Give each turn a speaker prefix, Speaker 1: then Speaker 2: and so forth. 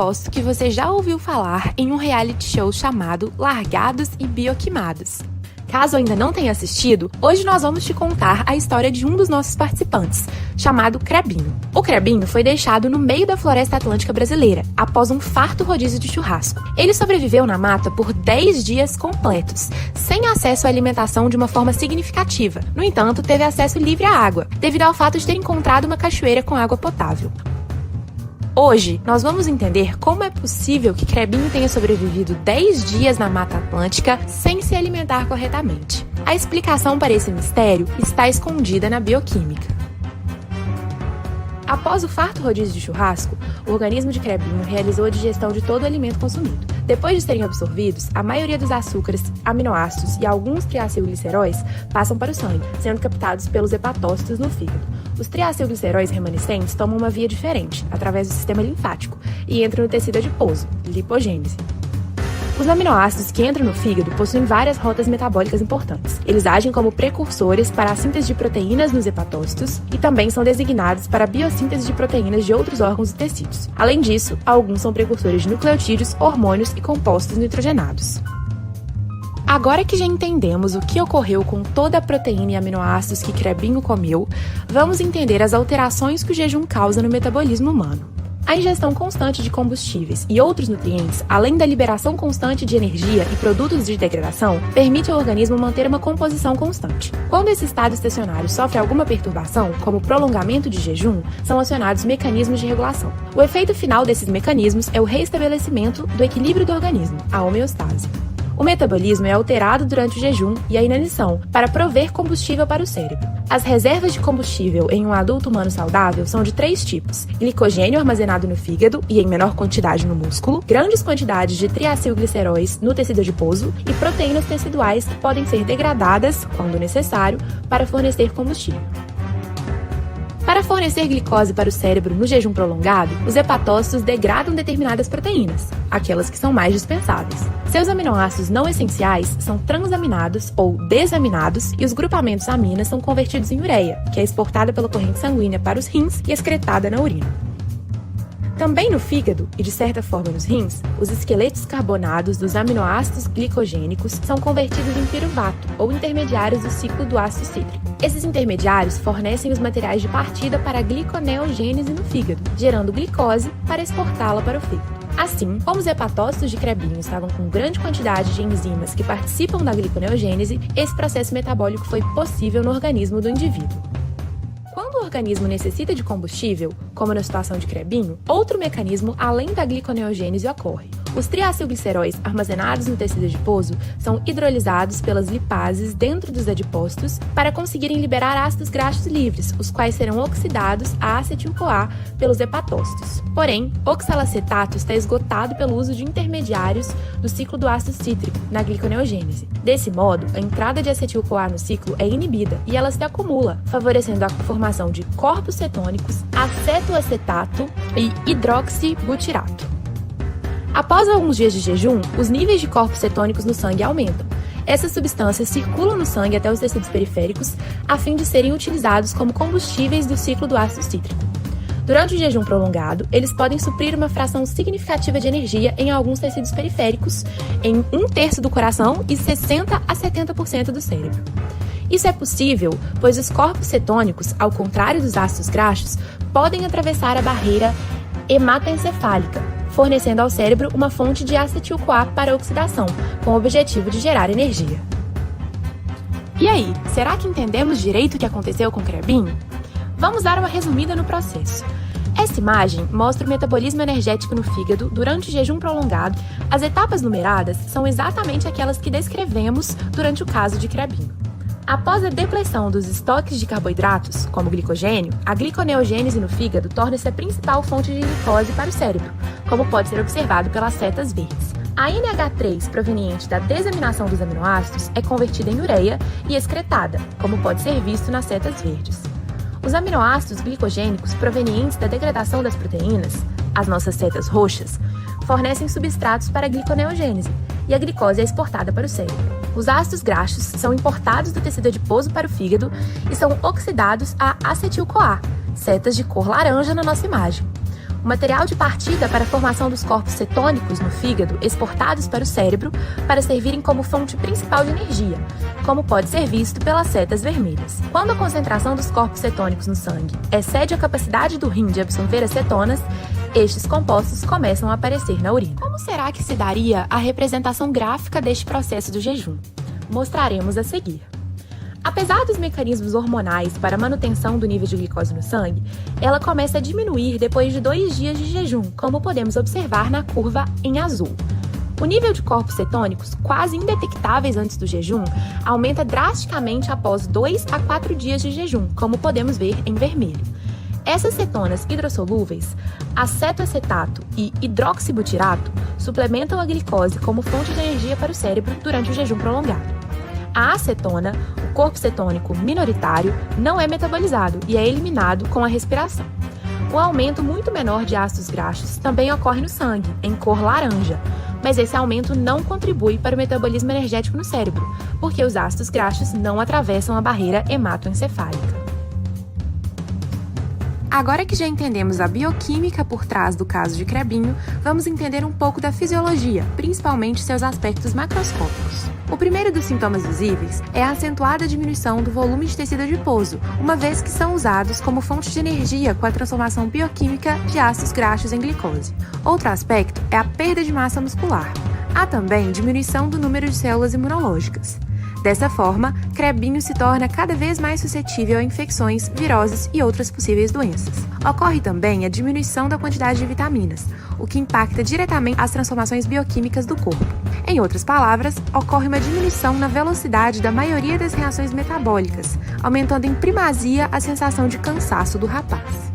Speaker 1: aposto que você já ouviu falar em um reality show chamado Largados e Bioquimados. Caso ainda não tenha assistido, hoje nós vamos te contar a história de um dos nossos participantes, chamado Crebinho. O Crebinho foi deixado no meio da floresta atlântica brasileira, após um farto rodízio de churrasco. Ele sobreviveu na mata por 10 dias completos, sem acesso à alimentação de uma forma significativa. No entanto, teve acesso livre à água, devido ao fato de ter encontrado uma cachoeira com água potável. Hoje, nós vamos entender como é possível que Crebinho tenha sobrevivido 10 dias na Mata Atlântica sem se alimentar corretamente. A explicação para esse mistério está escondida na bioquímica. Após o farto rodízio de churrasco, o organismo de Crebinho realizou a digestão de todo o alimento consumido. Depois de serem absorvidos, a maioria dos açúcares, aminoácidos e alguns triacilgliceróis passam para o sangue, sendo captados pelos hepatócitos no fígado. Os triacilgliceróis remanescentes tomam uma via diferente, através do sistema linfático, e entram no tecido adiposo, lipogênese. Os aminoácidos que entram no fígado possuem várias rotas metabólicas importantes. Eles agem como precursores para a síntese de proteínas nos hepatócitos e também são designados para a biossíntese de proteínas de outros órgãos e tecidos. Além disso, alguns são precursores de nucleotídeos, hormônios e compostos nitrogenados. Agora que já entendemos o que ocorreu com toda a proteína e aminoácidos que Crebinho comeu, vamos entender as alterações que o jejum causa no metabolismo humano. A ingestão constante de combustíveis e outros nutrientes, além da liberação constante de energia e produtos de degradação, permite ao organismo manter uma composição constante. Quando esse estado estacionário sofre alguma perturbação, como prolongamento de jejum, são acionados mecanismos de regulação. O efeito final desses mecanismos é o restabelecimento do equilíbrio do organismo, a homeostase. O metabolismo é alterado durante o jejum e a inanição para prover combustível para o cérebro. As reservas de combustível em um adulto humano saudável são de 3 tipos: glicogênio armazenado no fígado e em menor quantidade no músculo, grandes quantidades de triacilgliceróis no tecido adiposo e proteínas teciduais que podem ser degradadas, quando necessário, para fornecer combustível. Para fornecer glicose para o cérebro no jejum prolongado, os hepatócitos degradam determinadas proteínas, aquelas que são mais dispensáveis. Seus aminoácidos não essenciais são transaminados ou desaminados e os grupamentos aminas são convertidos em ureia, que é exportada pela corrente sanguínea para os rins e excretada na urina. Também no fígado, e de certa forma nos rins, os esqueletos carbonados dos aminoácidos glicogênicos são convertidos em piruvato, ou intermediários do ciclo do ácido cítrico. Esses intermediários fornecem os materiais de partida para a gliconeogênese no fígado, gerando glicose para exportá-la para o fígado. Assim, como os hepatócitos de Crebinho estavam com grande quantidade de enzimas que participam da gliconeogênese, esse processo metabólico foi possível no organismo do indivíduo. Quando o organismo necessita de combustível, como na situação de Crebinho, outro mecanismo além da gliconeogênese ocorre. Os triacilgliceróis armazenados no tecido adiposo são hidrolisados pelas lipases dentro dos adipócitos para conseguirem liberar ácidos graxos livres, os quais serão oxidados a acetil-CoA pelos hepatócitos. Porém, oxalacetato está esgotado pelo uso de intermediários do ciclo do ácido cítrico na gliconeogênese. Desse modo, a entrada de acetil-CoA no ciclo é inibida e ela se acumula, favorecendo a formação de corpos cetônicos, acetoacetato e hidroxibutirato. Após alguns dias de jejum, os níveis de corpos cetônicos no sangue aumentam. Essas substâncias circulam no sangue até os tecidos periféricos a fim de serem utilizados como combustíveis do ciclo do ácido cítrico. Durante o jejum prolongado, eles podem suprir uma fração significativa de energia em alguns tecidos periféricos, em 1/3 do coração e 60 a 70% do cérebro. Isso é possível, pois os corpos cetônicos, ao contrário dos ácidos graxos, podem atravessar a barreira hematoencefálica, fornecendo ao cérebro uma fonte de acetil-CoA para oxidação, com o objetivo de gerar energia. E aí, será que entendemos direito o que aconteceu com Crebinho? Vamos dar uma resumida no processo. Essa imagem mostra o metabolismo energético no fígado durante o jejum prolongado. As etapas numeradas são exatamente aquelas que descrevemos durante o caso de Crebinho. Após a depleção dos estoques de carboidratos, como o glicogênio, a gliconeogênese no fígado torna-se a principal fonte de glicose para o cérebro, como pode ser observado pelas setas verdes. A NH3 proveniente da desaminação dos aminoácidos é convertida em ureia e excretada, como pode ser visto nas setas verdes. Os aminoácidos glicogênicos provenientes da degradação das proteínas, as nossas setas roxas, fornecem substratos para a gliconeogênese e a glicose é exportada para o cérebro. Os ácidos graxos são importados do tecido adiposo para o fígado e são oxidados a acetil-CoA, setas de cor laranja na nossa imagem. o material de partida para a formação dos corpos cetônicos no fígado exportados para o cérebro para servirem como fonte principal de energia, como pode ser visto pelas setas vermelhas. Quando a concentração dos corpos cetônicos no sangue excede a capacidade do rim de absorver as cetonas, estes compostos começam a aparecer na urina. Como será que se daria a representação gráfica deste processo do jejum? Mostraremos a seguir. Apesar dos mecanismos hormonais para a manutenção do nível de glicose no sangue, ela começa a diminuir depois de 2 dias de jejum, como podemos observar na curva em azul. O nível de corpos cetônicos, quase indetectáveis antes do jejum, aumenta drasticamente após 2 a 4 dias de jejum, como podemos ver em vermelho. Essas cetonas hidrossolúveis, acetoacetato e hidroxibutirato, suplementam a glicose como fonte de energia para o cérebro durante o jejum prolongado. A acetona, o corpo cetônico minoritário, não é metabolizado e é eliminado com a respiração. O aumento muito menor de ácidos graxos também ocorre no sangue, em cor laranja, mas esse aumento não contribui para o metabolismo energético no cérebro, porque os ácidos graxos não atravessam a barreira hematoencefálica. Agora que já entendemos a bioquímica por trás do caso de Crebinho, vamos entender um pouco da fisiologia, principalmente seus aspectos macroscópicos. O primeiro dos sintomas visíveis é a acentuada diminuição do volume de tecido adiposo, uma vez que são usados como fonte de energia com a transformação bioquímica de ácidos graxos em glicose. Outro aspecto é a perda de massa muscular. Há também diminuição do número de células imunológicas. Dessa forma, Crebinho se torna cada vez mais suscetível a infecções, viroses e outras possíveis doenças. Ocorre também a diminuição da quantidade de vitaminas, o que impacta diretamente as transformações bioquímicas do corpo. Em outras palavras, ocorre uma diminuição na velocidade da maioria das reações metabólicas, aumentando em primazia a sensação de cansaço do rapaz.